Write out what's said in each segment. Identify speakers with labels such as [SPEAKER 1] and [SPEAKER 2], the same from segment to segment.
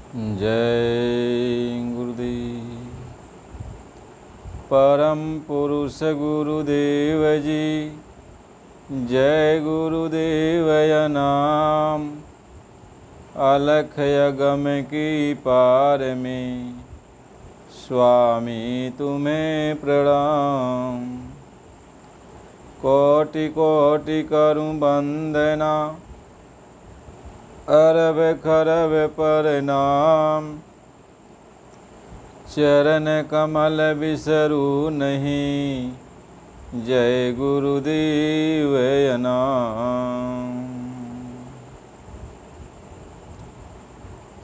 [SPEAKER 1] जय गुरुदेव। परम पुरुष गुरुदेव जी, जय गुरुदेवय नाम। अलख यगम की पार में स्वामी तुम्हें प्रणाम। कोटि कोटि करूं वंदना, अरब खरब प्रणाम। चरण कमल बिसरू नहीं, जय गुरुदेव नाम।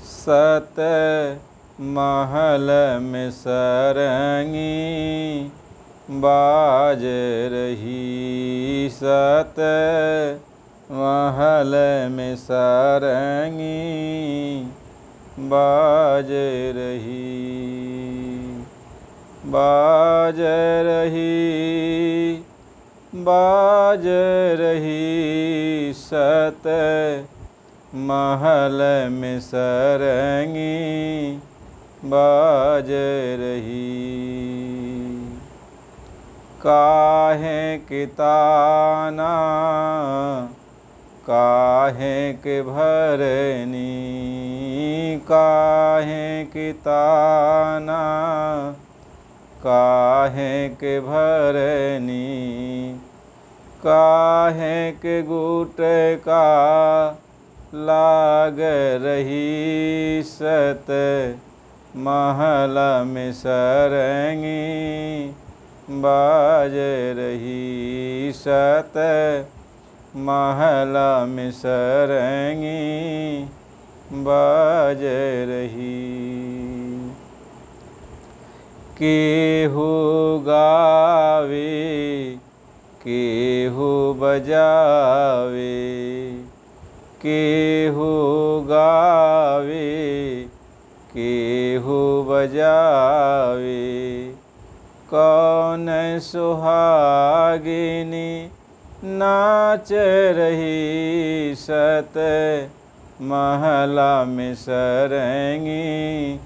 [SPEAKER 1] सत महल में सरंगी बाज रही, सत महल में सरंगी बाज रही, बाज रही, बाज रही। सत महल में सरंगी बाज रही। काहे के ताना काहे के भरनी, काहे के ताना काहे के भरनी। काहे के गुटका लाग रही, सत महल में सरंगी बाज रही, सत महल में सरंगी बाज रही। केहू गावे केहू बजावे, केहू गावे केहू बजावे। कौन सुहागिनी नाच रही, सत महला में सरंगी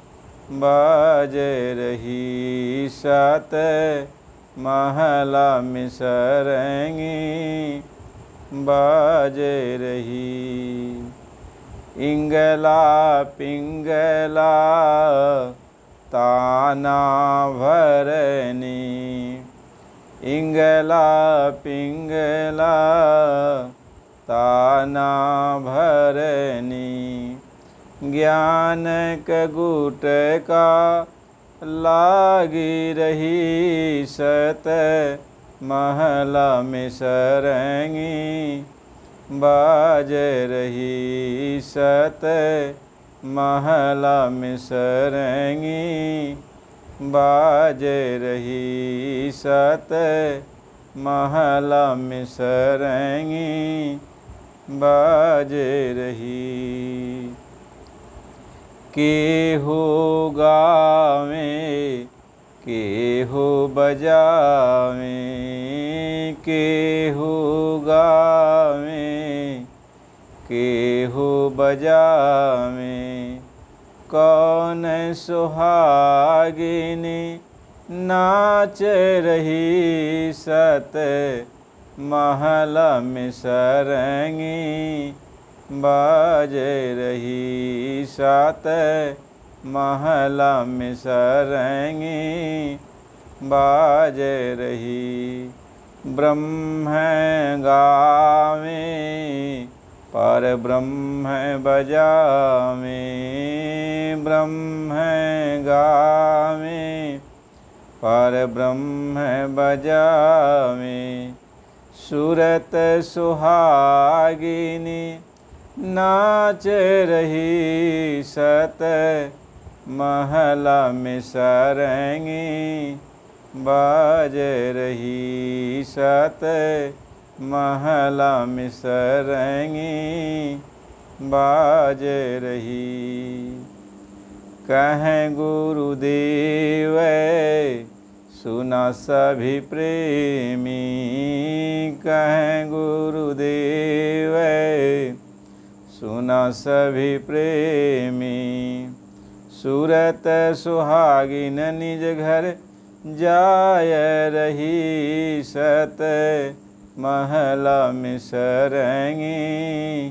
[SPEAKER 1] बाज रही, सत महला में सरंगी बाज रही। इंगला पिंगला ताना भरनी, इंगला पिंगला ताना भरनी। ज्ञान के गुटका लागी रही, सत महला में सरंगी बाज रही, सत महला में सरंगी बाज रही, सत महला में सरंगी बाज रही। केहू गावे केहू बजावे, केहू गावे केहू बजावे। कौन सुहागिनी नाच रही, सत महला में सरंगी बाज रही, सत महला में सरंगी बाज रही। ब्रह्म गावे पर ब्रह्म बजावे, ब्रह्म गावे पर ब्रह्म बजावे। सूरत सुहागिनी नाच रही, सत महला में सरंगी बाज रही, सत महला में सरंगी बाज रही। कहें गुरुदेव सुना सभी प्रेमी, कहें गुरुदेव सुना सभी प्रेमी। सूरत सुहागिन निज घर जाय रही, सत महला में सरंगी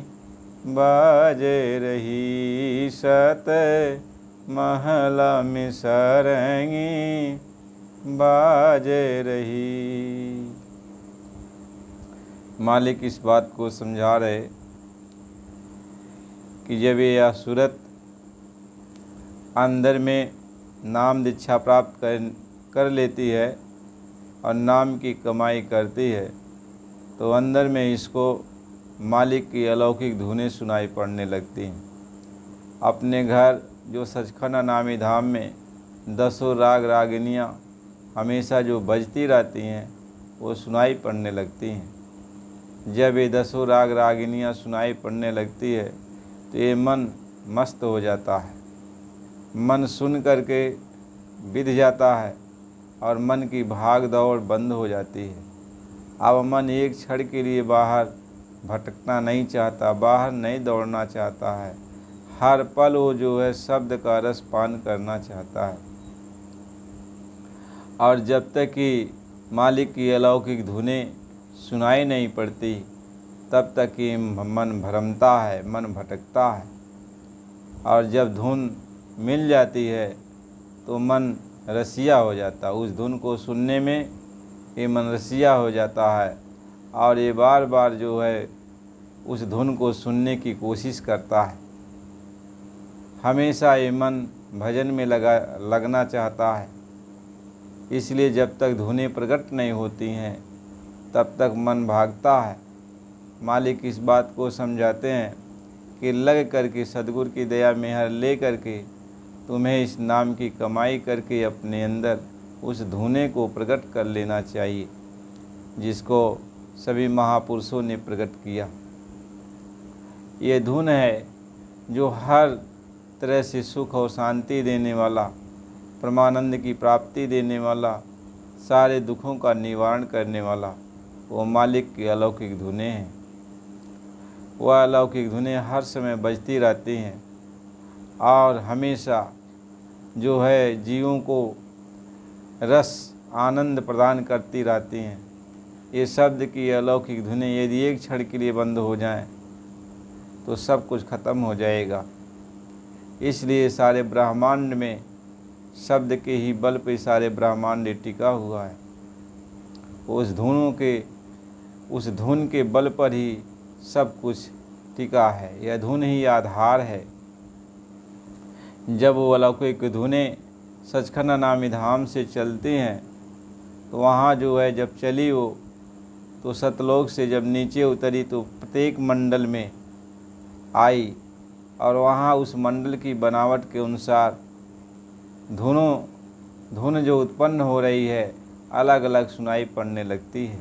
[SPEAKER 1] बाजे रही, सत महला में सरंगी बाजे रही। मालिक इस बात को समझा रहे कि जब ये असुरत अंदर में नाम दीक्षा प्राप्त कर लेती है और नाम की कमाई करती है, तो अंदर में इसको मालिक की अलौकिक धुनें सुनाई पड़ने लगती हैं। अपने घर जो सचखंड नामी धाम में 10 राग रागिनियाँ हमेशा जो बजती रहती हैं वो सुनाई पड़ने लगती हैं। जब ये 10 राग रागिनियाँ सुनाई पड़ने लगती है तो ये मन मस्त हो जाता है, मन सुन करके विध जाता है और मन की भाग दौड़ बंद हो जाती है। अब मन एक क्षण के लिए बाहर भटकना नहीं चाहता, बाहर नहीं दौड़ना चाहता है, हर पल वो जो है शब्द का रस पान करना चाहता है। और जब तक कि मालिक की अलौकिक धुनें सुनाई नहीं पड़ती तब तक कि मन भ्रमता है, मन भटकता है। और जब धुन मिल जाती है तो मन रसिया हो जाता है, उस धुन को सुनने में ये मन रसिया हो जाता है और ये बार बार जो है उस धुन को सुनने की कोशिश करता है। हमेशा ये मन भजन में लगना चाहता है। इसलिए जब तक धुनें प्रकट नहीं होती हैं तब तक मन भागता है। मालिक इस बात को समझाते हैं कि लग करके सद्गुरु की दया मेहर ले करके तुम्हें इस नाम की कमाई करके अपने अंदर उस धुने को प्रकट कर लेना चाहिए जिसको सभी महापुरुषों ने प्रकट किया। ये धुन है जो हर तरह से सुख और शांति देने वाला, परमानंद की प्राप्ति देने वाला, सारे दुखों का निवारण करने वाला वो मालिक की अलौकिक धुनें हैं। वह अलौकिक धुनें हर समय बजती रहती हैं और हमेशा जो है जीवों को रस आनंद प्रदान करती रहती हैं। ये शब्द की अलौकिक धुनें यदि एक क्षण के लिए बंद हो जाएं तो सब कुछ खत्म हो जाएगा। इसलिए सारे ब्रह्मांड में शब्द के ही बल पे सारे ब्रह्मांड टिका हुआ है। उस धुन के बल पर ही सब कुछ टिका है। यह धुन ही आधार है। जब वो अलौकिक धुनें सचखंड नामी धाम से चलती हैं तो वहाँ जो है जब चली वो तो सतलोक से जब नीचे उतरी तो प्रत्येक मंडल में आई और वहाँ उस मंडल की बनावट के अनुसार धुन जो उत्पन्न हो रही है अलग अलग सुनाई पड़ने लगती है।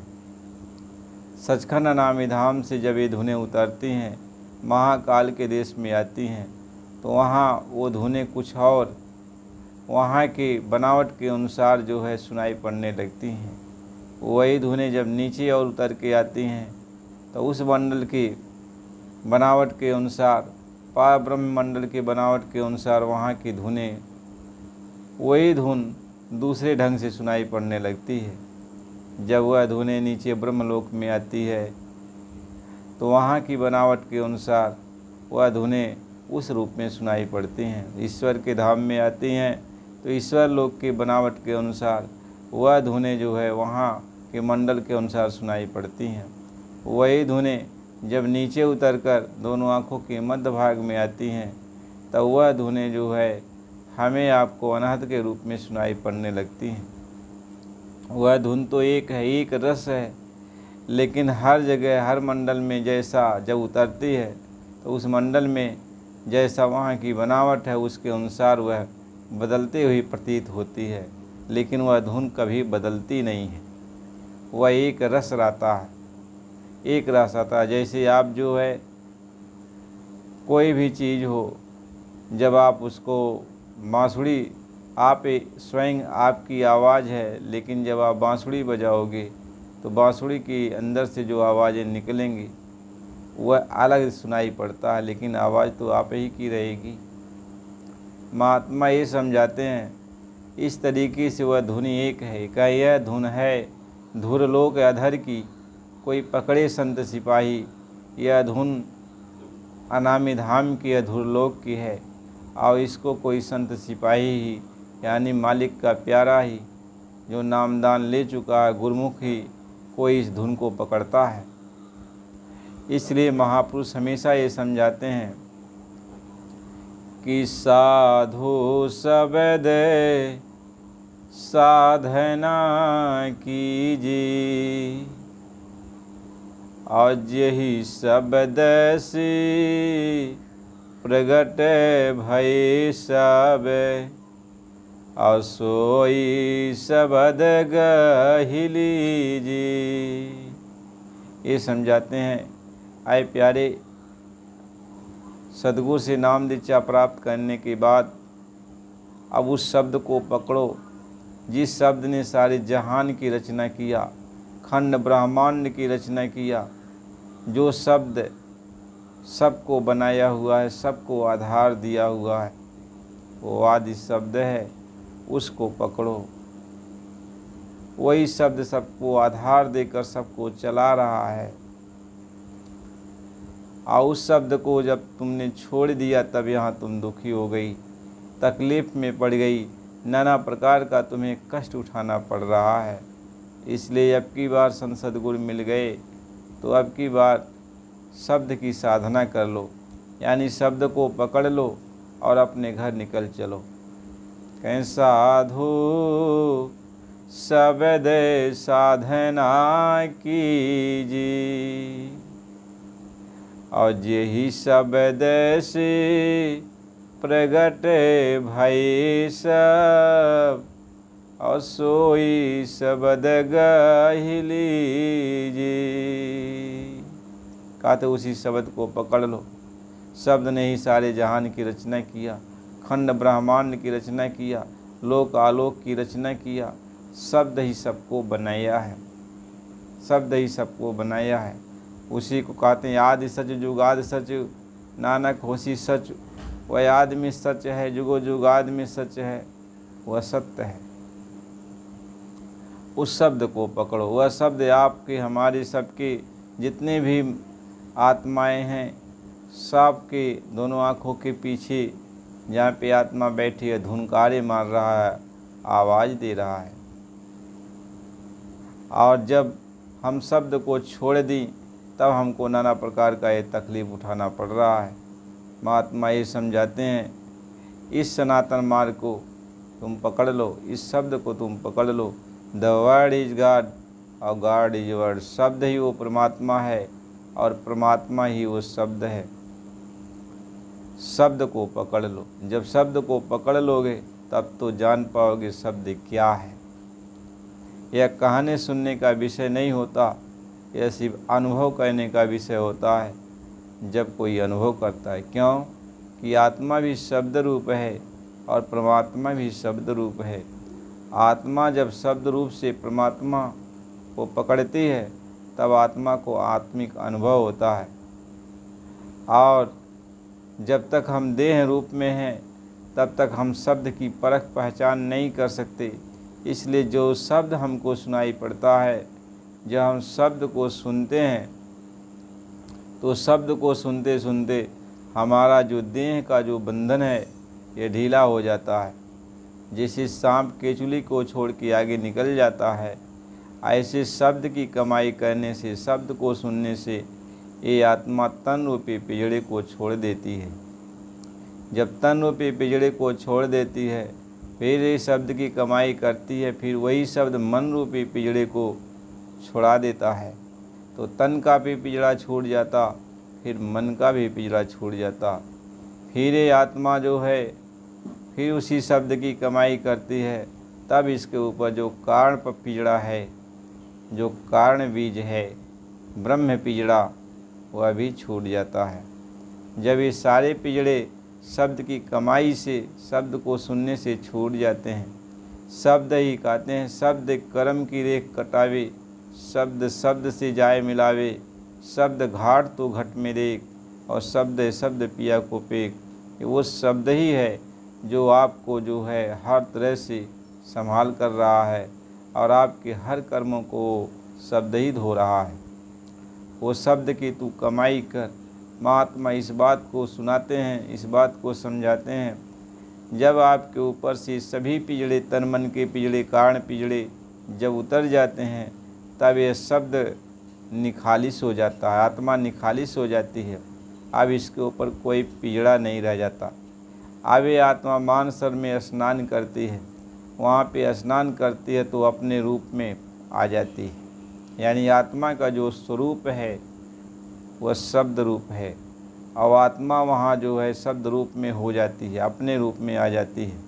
[SPEAKER 1] सचखंड नामी धाम से जब ये धुनें उतरती हैं महाकाल के देश में आती हैं तो वहाँ वो धुनें कुछ और वहाँ की बनावट के अनुसार जो है सुनाई पड़ने लगती हैं। वही धुनें जब नीचे और उतर के आती हैं तो उस मंडल की बनावट के अनुसार, पार ब्रह्म मंडल की बनावट के अनुसार वहाँ की धुनें वही धुन दूसरे ढंग से सुनाई पड़ने लगती है। जब वह धुनें नीचे ब्रह्मलोक में आती है तो वहाँ की बनावट के अनुसार वह धुनें उस रूप में सुनाई पड़ती हैं। ईश्वर के धाम में आती हैं तो ईश्वर लोक की बनावट के अनुसार वह धुनें जो है वहाँ के मंडल के अनुसार सुनाई पड़ती हैं। वही धुनें जब नीचे उतरकर दोनों आँखों के मध्य भाग में आती हैं तब वह धुनें जो है हमें आपको अनहद के रूप में सुनाई पड़ने लगती हैं। वह धुन तो एक है, एक रस है, लेकिन हर जगह हर मंडल में जैसा जब उतरती है तो उस मंडल में जैसा वहाँ की बनावट है उसके अनुसार वह बदलती हुई प्रतीत होती है, लेकिन वह धुन कभी बदलती नहीं है। वह एक रस रहता है, एक रस आता है। जैसे आप जो है कोई भी चीज़ हो, जब आप उसको बांसुरी आप स्वयं आपकी आवाज़ है, लेकिन जब आप बांसुरी बजाओगे तो बांसुरी की अंदर से जो आवाज़ें निकलेंगी वह अलग सुनाई पड़ता है, लेकिन आवाज़ तो आप ही की रहेगी। महात्मा ये समझाते हैं, इस तरीके से वह धुनि एक है। क्या यह धुन है धुरलोक अधर की, कोई पकड़े संत सिपाही। यह धुन अनामी धाम की अधुरलोक की है, और इसको कोई संत सिपाही ही यानी मालिक का प्यारा ही जो नामदान ले चुका है, गुरुमुख ही कोई इस धुन को पकड़ता है। इसलिए महापुरुष हमेशा ये समझाते हैं कि साधु शब्द साधना कीजिए, और यही शब्द से प्रगट भय सब, और सोई शब्द गहि लीजिए। ये समझाते हैं, आए प्यारे, सद्गुरु से नाम दीक्षा प्राप्त करने के बाद अब उस शब्द को पकड़ो जिस शब्द ने सारे जहान की रचना किया, खंड ब्रह्मांड की रचना किया। जो शब्द सबको बनाया हुआ है, सबको आधार दिया हुआ है, वो आदि शब्द है, उसको पकड़ो। वही शब्द सबको आधार देकर सबको चला रहा है, और उस शब्द को जब तुमने छोड़ दिया तब यहाँ तुम दुखी हो गई, तकलीफ़ में पड़ गई, नाना प्रकार का तुम्हें कष्ट उठाना पड़ रहा है। इसलिए अब की बार संत सद्गुरु मिल गए तो अब की बार शब्द की साधना कर लो, यानी शब्द को पकड़ लो और अपने घर निकल चलो। कहीं साधु शब्द साधना कीजिए, और यही शब्द से प्रगट भय सब, और सोई शब्द गहि लीजिए। कहा तो उसी शब्द को पकड़ लो। शब्द ने ही सारे जहान की रचना किया, खंड ब्रह्मांड की रचना किया, लोक आलोक की रचना किया। शब्द ही सबको बनाया है, शब्द ही सबको बनाया है। उसी को कहते हैं आदि सच जुगाद सच, नानक होसी सच। वह आदमी सच है, जुगो जुगाद में सच है, वह सत्य है। उस शब्द को पकड़ो। वह शब्द आपके हमारे सबके जितने भी आत्माएं हैं, सबके दोनों आँखों के पीछे जहाँ पे आत्मा बैठी है धुनकारे मार रहा है, आवाज़ दे रहा है। और जब हम शब्द को छोड़ दी तब हमको नाना प्रकार का ये तकलीफ़ उठाना पड़ रहा है। महात्मा ये समझाते हैं, इस सनातन मार्ग को तुम पकड़ लो, इस शब्द को तुम पकड़ लो। द वर्ड इज गॉड और गॉड इज वर्ड। शब्द ही वो परमात्मा है और परमात्मा ही वो शब्द है। शब्द को पकड़ लो। जब शब्द को पकड़ लोगे तब तो जान पाओगे शब्द क्या है। यह कहने सुनने का विषय नहीं होता, यह सिर्फ अनुभव करने का विषय होता है। जब कोई अनुभव करता है, क्यों कि आत्मा भी शब्द रूप है और परमात्मा भी शब्द रूप है। आत्मा जब शब्द रूप से परमात्मा को पकड़ती है तब आत्मा को आत्मिक अनुभव होता है। और जब तक हम देह रूप में हैं तब तक हम शब्द की परख पहचान नहीं कर सकते। इसलिए जो शब्द हमको सुनाई पड़ता है, जब हम शब्द को सुनते हैं तो शब्द को सुनते सुनते हमारा जो देह का जो बंधन है ये ढीला हो जाता है। जैसे सांप केचुली को छोड़ के आगे निकल जाता है, ऐसे शब्द की कमाई करने से, शब्द को सुनने से ये आत्मा तन रूपी पिंजड़े को छोड़ देती है। जब तन रूपी पिंजड़े को छोड़ देती है फिर ये शब्द की कमाई करती है, फिर वही शब्द मन रूपी पिंजड़े को छुड़ा देता है। तो तन का भी पिंजड़ा छूट जाता, फिर मन का भी पिंजड़ा छूट जाता। फिर ये आत्मा जो है फिर उसी शब्द की कमाई करती है। तब इसके ऊपर जो कारण पर पिंजड़ा है, जो कारण बीज है, ब्रह्म पिंजड़ा, वह भी छूट जाता है। जब ये सारे पिंजड़े शब्द की कमाई से, शब्द को सुनने से छूट जाते हैं, शब्द ही कहते हैं शब्द कर्म की रेख कटावे, शब्द शब्द से जाए मिलावे, शब्द घाट तो घट में देख, और शब्द शब्द पिया को पेक। वो शब्द ही है जो आपको जो है हर तरह से संभाल कर रहा है और आपके हर कर्मों को शब्द ही धो रहा है। वो शब्द की तू कमाई कर। महात्मा इस बात को सुनाते हैं, इस बात को समझाते हैं, जब आपके ऊपर से सभी पिजड़े, तन मन के पिजड़े, कारण पिजड़े जब उतर जाते हैं, तब ये शब्द निखालिस हो जाता है, आत्मा निखालिस हो जाती है। अब इसके ऊपर कोई पिजड़ा नहीं रह जाता। अब ये आत्मा मानसर में स्नान करती है, वहाँ पे स्नान करती है तो अपने रूप में आ जाती है। यानी आत्मा का जो स्वरूप है वह शब्द रूप है, और आत्मा वहाँ जो है शब्द रूप में हो जाती है, अपने रूप में आ जाती है।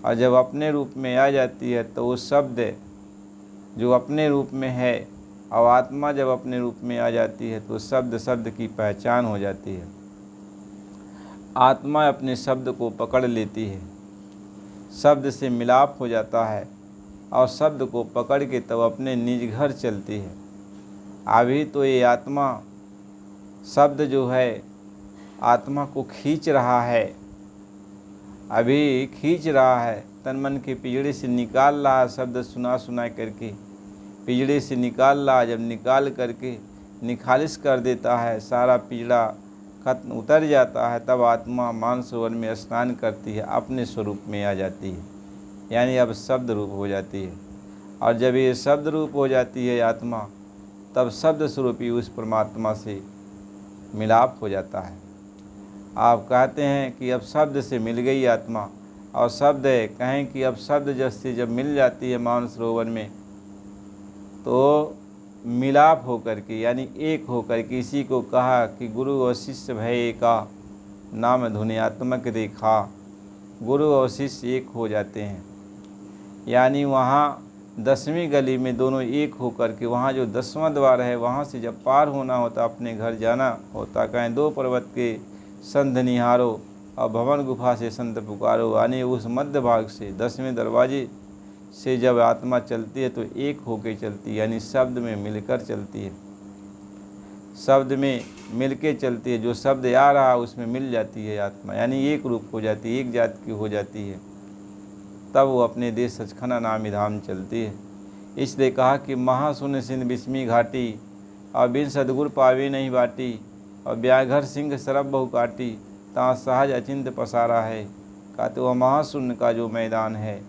[SPEAKER 1] और जब अपने रूप में आ जाती है तो वो शब्द जो अपने रूप में है, और आत्मा जब अपने रूप में आ जाती है तो शब्द शब्द की पहचान हो जाती है। आत्मा अपने शब्द को पकड़ लेती है, शब्द से मिलाप हो जाता है, और शब्द को पकड़ के तब अपने निज घर चलती है। अभी तो ये आत्मा, शब्द जो है आत्मा को खींच रहा है, अभी खींच रहा है, तन मन के पिजड़े से निकाल रहा है, शब्द सुना सुना करके पिजड़े से निकाल रहा। जब निकाल करके निखालिस कर देता है, सारा पिजड़ा खत्म उतर जाता है, तब आत्मा मानसरोवर में स्नान करती है, अपने स्वरूप में आ जाती है, यानी अब शब्द रूप हो जाती है। और जब ये शब्द रूप हो जाती है आत्मा, तब शब्द स्वरूपी उस परमात्मा से मिलाप हो जाता है। आप कहते हैं कि अब शब्द से मिल गई आत्मा, और शब्द कहें कि अब शब्द जब मिल जाती है मानसरोवर में, तो मिलाप होकर के यानी एक होकर के, इसी को कहा कि गुरु और शिष्य भय एका, नाम धुनियात्मक देखा। गुरु और शिष्य एक हो जाते हैं, यानी वहाँ 10वीं गली में दोनों एक होकर के, वहाँ जो 10वां द्वार है, वहाँ से जब पार होना होता, अपने घर जाना होता, कहें दो पर्वत के संध निहारो और भवन गुफा से संत पुकारो, यानी उस मध्य भाग से 10वें दरवाजे से जब आत्मा चलती है तो एक होकर चलती है, यानी शब्द में मिलकर चलती है, शब्द में मिलके चलती है। जो शब्द आ रहा है उसमें मिल जाती है आत्मा, यानी एक रूप हो जाती है, एक जात की हो जाती है। तब वो अपने देश सचखंड नामी धाम चलती है। इसलिए कहा कि महाशून्य सिंध बिस्मी घाटी, और बिन सदगुर पावे नहीं बाटी, और ब्याघर सिंह सरब बहु काटी, ता सहज अचिंत पसारा है। कहते वह महाशून्य का जो मैदान है,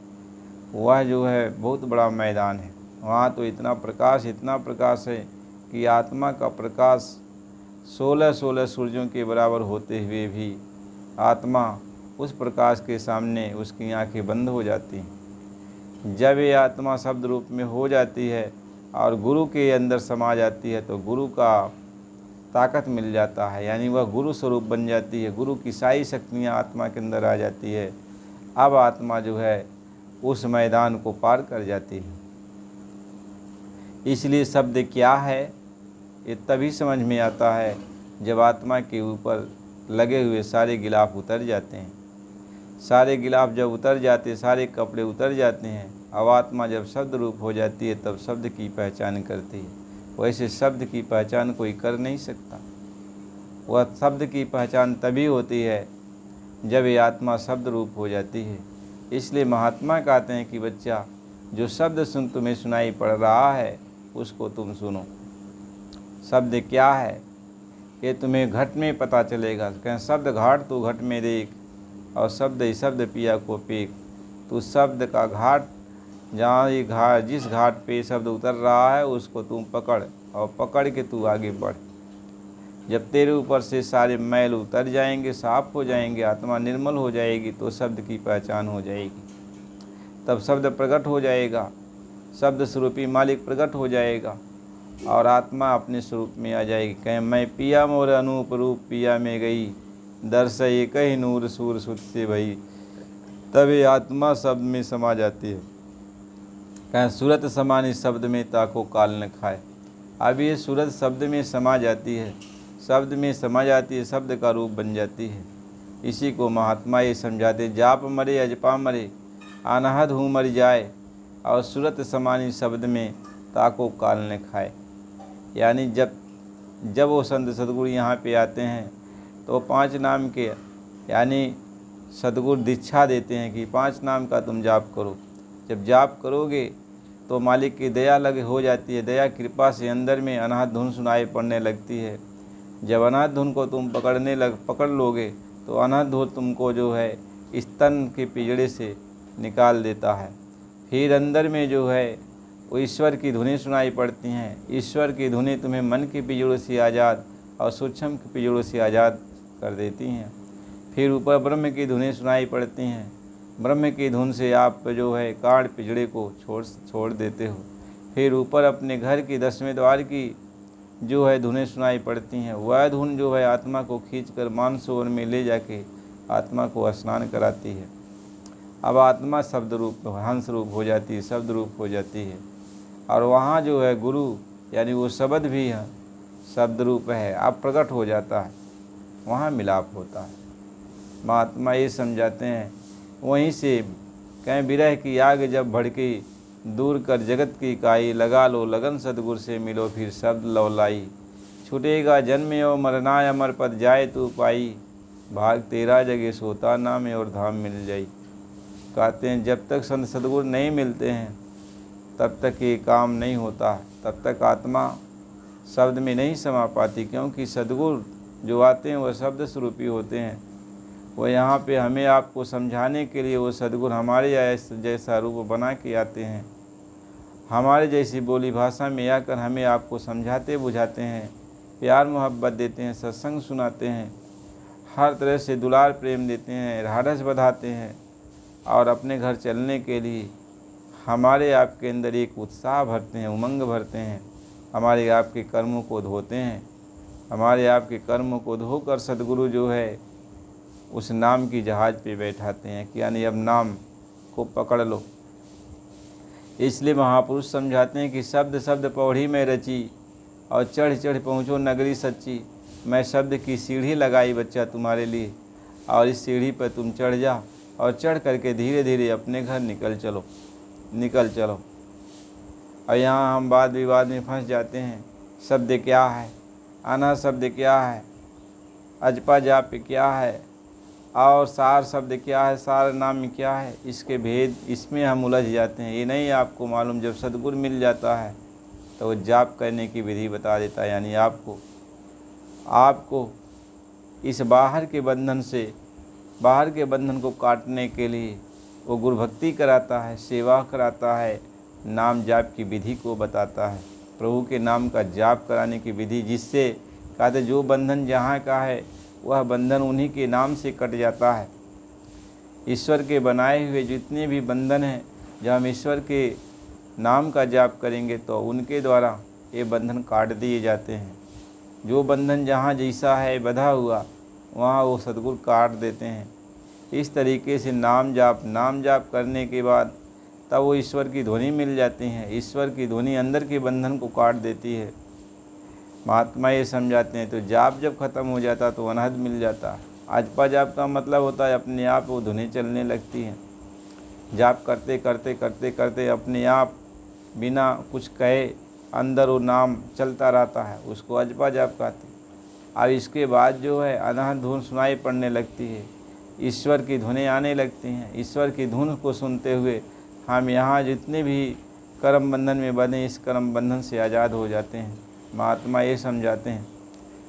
[SPEAKER 1] वह जो है बहुत बड़ा मैदान है। वहाँ तो इतना प्रकाश है कि आत्मा का प्रकाश 16 सूर्यों के बराबर होते हुए भी आत्मा उस प्रकाश के सामने उसकी आंखें बंद हो जाती हैं। जब ये आत्मा शब्द रूप में हो जाती है और गुरु के अंदर समा जाती है, तो गुरु का ताकत मिल जाता है, यानी वह गुरु स्वरूप बन जाती है। गुरु की सारी शक्तियाँ आत्मा के अंदर आ जाती है। अब आत्मा जो है उस मैदान को पार कर जाती है। इसलिए शब्द क्या है ये तभी समझ में आता है जब आत्मा के ऊपर लगे हुए सारे गिलाफ उतर जाते हैं। सारे गिलाफ जब उतर जाते, सारे कपड़े उतर जाते हैं, अब आत्मा जब शब्द रूप हो जाती है, तब शब्द की पहचान करती है। वैसे शब्द की पहचान कोई कर नहीं सकता। वह शब्द की पहचान तभी होती है जब ये आत्मा शब्द रूप हो जाती है। इसलिए महात्मा कहते हैं कि बच्चा, जो शब्द सुन तुम्हें सुनाई पड़ रहा है उसको तुम सुनो। शब्द क्या है ये तुम्हें घट में पता चलेगा। कहें शब्द घाट तू घट में देख, और शब्द ही शब्द पिया को पेक। तो शब्द का घाट, जहाँ ये घाट, जिस घाट पे शब्द उतर रहा है उसको तुम पकड़, और पकड़ के तू आगे बढ़। जब तेरे ऊपर से सारे मैल उतर जाएंगे, साफ हो जाएंगे, आत्मा निर्मल हो जाएगी, तो शब्द की पहचान हो जाएगी। तब शब्द प्रकट हो जाएगा, शब्द स्वरूपी मालिक प्रकट हो जाएगा, और आत्मा अपने स्वरूप में आ जाएगी। कहें मैं पिया मोर अनूप रूप पिया में गई, दर्श एक ही नूर सूर सुत से भई। तब ये आत्मा शब्द में समा जाती है। कहें सूरत समानी शब्द में ताको काल न खाए। अब ये सूरत शब्द में समा जाती है, शब्द में समा जाती है, शब्द का रूप बन जाती है। इसी को महात्मा ये समझाते, जाप मरे अजपा मरे, अनहद हूँ मर जाए, और सूरत समानी शब्द में ताको काल न खाए। यानी जब वो संत सदगुरु यहाँ पे आते हैं तो 5 नाम के, यानी सद्गुरु दीक्षा देते हैं कि 5 नाम का तुम जाप करो। जब जाप करोगे तो मालिक की दया लगे हो जाती है। दया कृपा से अंदर में अनाहत धुन सुनाई पड़ने लगती है। जब अनाहत धुन को तुम पकड़ लोगे तो अनाहत धुन तुमको जो है स्तन के पिंजड़े से निकाल देता है। फिर अंदर में जो है वो ईश्वर की धुनें सुनाई पड़ती हैं। ईश्वर की धुनें तुम्हें मन के पिंजड़ों से आज़ाद और सूक्ष्म के पिंजड़ों से आज़ाद कर देती हैं। फिर ऊपर ब्रह्म की धुनें सुनाई पड़ती हैं। ब्रह्म की धुन से आप जो है कांड पिंजड़े को छोड़ देते हो। फिर ऊपर अपने घर की 10वें द्वार की जो है धुनें सुनाई पड़ती हैं। वह धुन जो है आत्मा को खींचकर मानसरोवर में ले जाके आत्मा को स्नान कराती है। अब आत्मा शब्द रूप हंस रूप हो जाती है, शब्द रूप हो जाती है। और वहाँ जो है गुरु यानी वो शब्द भी है, शब्द रूप है, अब प्रकट हो जाता है, वहाँ मिलाप होता है। महात्मा ये समझाते हैं, वहीं से कहें विरह की आग जब भड़की, दूर कर जगत की काई, लगा लो लगन सद्गुरु से मिलो फिर शब्द लौलाई। छूटेगा जन्म और मरना अमर पद जाए तू पाई, भाग तेरा जगे सोता नाम और धाम मिल जाई। कहते हैं जब तक संत सद्गुरु नहीं मिलते हैं तब तक ये काम नहीं होता, तब तक आत्मा शब्द में नहीं समा पाती। क्योंकि सद्गुरु जो आते हैं वह शब्द स्वरूपी होते हैं। वो यहाँ पे हमें आपको समझाने के लिए वो सद्गुरु हमारे जैसा रूप बना के आते हैं, हमारे जैसी बोली भाषा में आकर हमें आपको समझाते बुझाते हैं, प्यार मोहब्बत देते हैं, सत्संग सुनाते हैं, हर तरह से दुलार प्रेम देते हैं, ढाढ़स बधाते हैं और अपने घर चलने के लिए हमारे आपके अंदर एक उत्साह भरते हैं, उमंग भरते हैं। हमारे आपके कर्मों को धोते हैं। हमारे आपके कर्मों को धोकर सद्गुरु जो है उस नाम की जहाज़ पे बैठाते हैं कि यानी अब नाम को पकड़ लो। इसलिए महापुरुष समझाते हैं कि शब्द शब्द पौड़ी में रची और चढ़ चढ़ पहुँचो नगरी सच्ची। मैं शब्द की सीढ़ी लगाई बच्चा तुम्हारे लिए, और इस सीढ़ी पर तुम चढ़ जा और चढ़ करके धीरे धीरे अपने घर निकल चलो। और यहाँ हम वाद विवाद में फंस जाते हैं। शब्द क्या है, अना शब्द क्या है, अजपा जाप क्या है, और सार शब्द क्या है, सार नाम क्या है, इसके भेद इसमें हम उलझ जाते हैं। ये नहीं आपको मालूम। जब सद्गुरु मिल जाता है तो वो जाप करने की विधि बता देता है। यानी आपको इस बाहर के बंधन को काटने के लिए वो गुरु भक्ति कराता है, सेवा कराता है, नाम जाप की विधि को बताता है, प्रभु के नाम का जाप कराने की विधि, जिससे कहते जो बंधन जहाँ का है वह बंधन उन्हीं के नाम से कट जाता है। ईश्वर के बनाए हुए जितने भी बंधन हैं, जब हम ईश्वर के नाम का जाप करेंगे तो उनके द्वारा ये बंधन काट दिए जाते हैं। जो बंधन जहाँ जैसा है बंधा हुआ वहाँ वो सद्गुरु काट देते हैं। इस तरीके से नाम जाप करने के बाद तब वो ईश्वर की ध्वनि मिल जाती है। ईश्वर की ध्वनि अंदर के बंधन को काट देती है। महात्मा ये समझाते हैं। तो जाप जब ख़त्म हो जाता तो अनहद मिल जाता। अजपा जाप का मतलब होता है अपने आप वो धुनें चलने लगती हैं। जाप करते करते अपने आप बिना कुछ कहे अंदर वो नाम चलता रहता है, उसको अजपा जाप कहते हैं। अब इसके बाद जो है अनहद धुन सुनाई पड़ने लगती है, ईश्वर की धुनें आने लगती हैं। ईश्वर की धुन को सुनते हुए हम यहाँ जितने भी कर्म बंधन में बंधे इस कर्म बंधन से आज़ाद हो जाते हैं। महात्मा ये समझाते हैं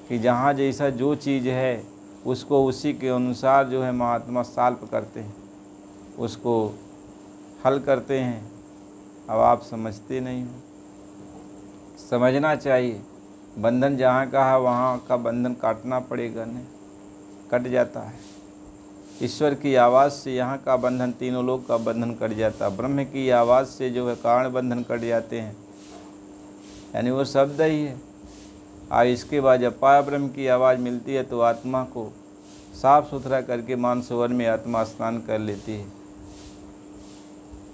[SPEAKER 1] कि जहाँ जैसा जो चीज़ है उसको उसी के अनुसार जो है महात्मा साल्प करते हैं, उसको हल करते हैं। अब आप समझते नहीं हो, समझना चाहिए। बंधन जहाँ का है वहाँ का बंधन काटना पड़ेगा, नहीं कट जाता है। ईश्वर की आवाज़ से यहाँ का बंधन, तीनों लोक का बंधन कट जाता है। ब्रह्म की आवाज़ से जो है कारण बंधन कट जाते हैं, यानी वो शब्द ही है। और इसके बाद जब पाया ब्रह्म की आवाज़ मिलती है तो आत्मा को साफ सुथरा करके मानसरोवर में आत्मा स्नान कर लेती है।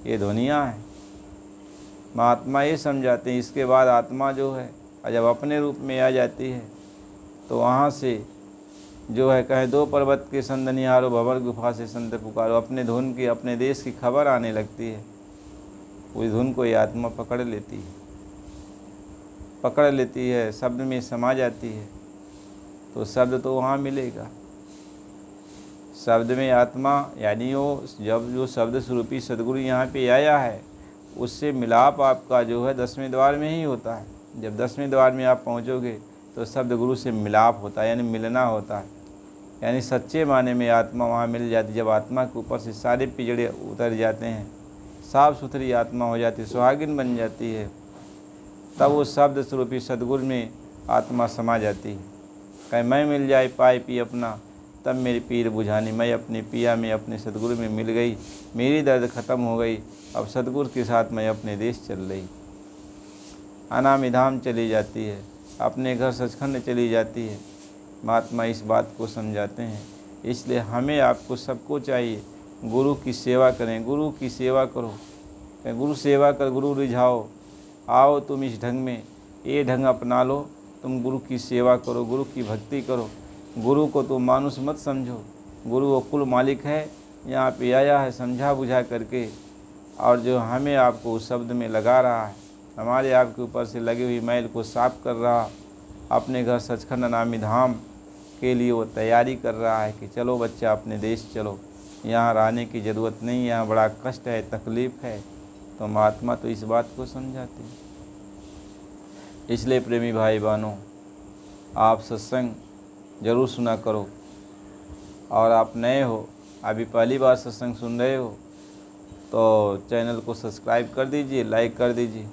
[SPEAKER 1] ये ध्वनियाँ हैं। महात्मा ये समझाते हैं। इसके बाद आत्मा जो है जब अपने रूप में आ जाती है तो वहाँ से जो है कहें दो पर्वत के संग निहारो, भंवर गुफा से संत पुकारो, अपने धुन की अपने देश की खबर आने लगती है। उस धुन को ये आत्मा पकड़ लेती है, शब्द में समा जाती है। तो शब्द तो वहाँ मिलेगा, शब्द में आत्मा, यानी वो जब जो शब्द स्वरूपी सदगुरु यहाँ पे आया है उससे मिलाप आपका जो है 10वें द्वार में ही होता है। जब 10वें द्वार में आप पहुँचोगे तो शब्द गुरु से मिलाप होता है, यानी मिलना होता है, यानी सच्चे माने में आत्मा वहाँ मिल जाती है। जब आत्मा के ऊपर से सारे पिजड़े उतर जाते हैं, साफ़ सुथरी आत्मा हो जाती है, सुहागिन बन जाती है, तब वो शब्द स्वरूपी सदगुरु में आत्मा समा जाती है। कहीं मैं मिल जाए पाए पी अपना, तब मेरी पीर बुझानी, मैं अपने पिया में अपने सदगुरु में मिल गई, मेरी दर्द ख़त्म हो गई, अब सदगुरु के साथ मैं अपने देश चल रही, अनामी धाम चली जाती है, अपने घर सचखंड चली जाती है। महात्मा इस बात को समझाते हैं। इसलिए हमें आपको सबको चाहिए गुरु की सेवा करें, गुरु की सेवा करो, गुरु सेवा कर गुरु रिझाओ। आओ तुम इस ढंग में, ये ढंग अपना लो, तुम गुरु की सेवा करो, गुरु की भक्ति करो। गुरु को तुम मानुष मत समझो, गुरु वो कुल मालिक है, यहाँ पे आया है समझा बुझा करके, और जो हमें आपको उस शब्द में लगा रहा है, हमारे आपके ऊपर से लगी हुई मैल को साफ कर रहा, अपने घर सचखंड अनामी धाम के लिए वो तैयारी कर रहा है कि चलो बच्चा अपने देश चलो, यहाँ रहने की ज़रूरत नहीं, यहाँ बड़ा कष्ट है, तकलीफ़ है। तो महात्मा तो इस बात को समझाते हैं। इसलिए प्रेमी भाई बहनों, आप सत्संग ज़रूर सुना करो। और आप नए हो, अभी पहली बार सत्संग सुन रहे हो, तो चैनल को सब्सक्राइब कर दीजिए, लाइक कर दीजिए,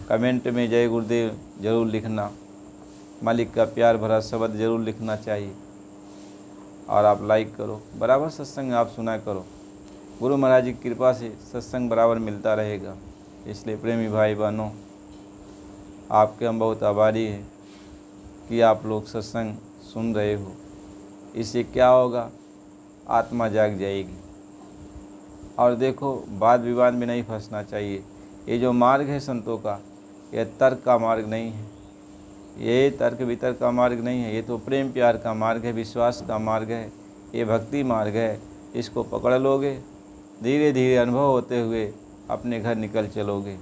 [SPEAKER 1] कमेंट में जय गुरुदेव ज़रूर लिखना, मालिक का प्यार भरा शब्द ज़रूर लिखना चाहिए। और आप लाइक करो, बराबर सत्संग आप सुना करो, गुरु महाराज की कृपा से सत्संग बराबर मिलता रहेगा। इसलिए प्रेमी भाई बहनों, आपके हम बहुत आभारी हैं कि आप लोग सत्संग सुन रहे हो। इससे क्या होगा, आत्मा जाग जाएगी। और देखो, वाद विवाद में नहीं फंसना चाहिए। ये जो मार्ग है संतों का, यह तर्क का मार्ग नहीं है, ये तर्क वितर्क का मार्ग नहीं है, ये तो प्रेम प्यार का मार्ग है, विश्वास का मार्ग है, ये भक्ति मार्ग है। इसको पकड़ लोगे, धीरे धीरे अनुभव होते हुए अपने घर निकल चलोगे।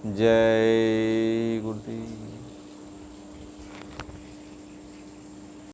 [SPEAKER 1] जय गुरुदेव।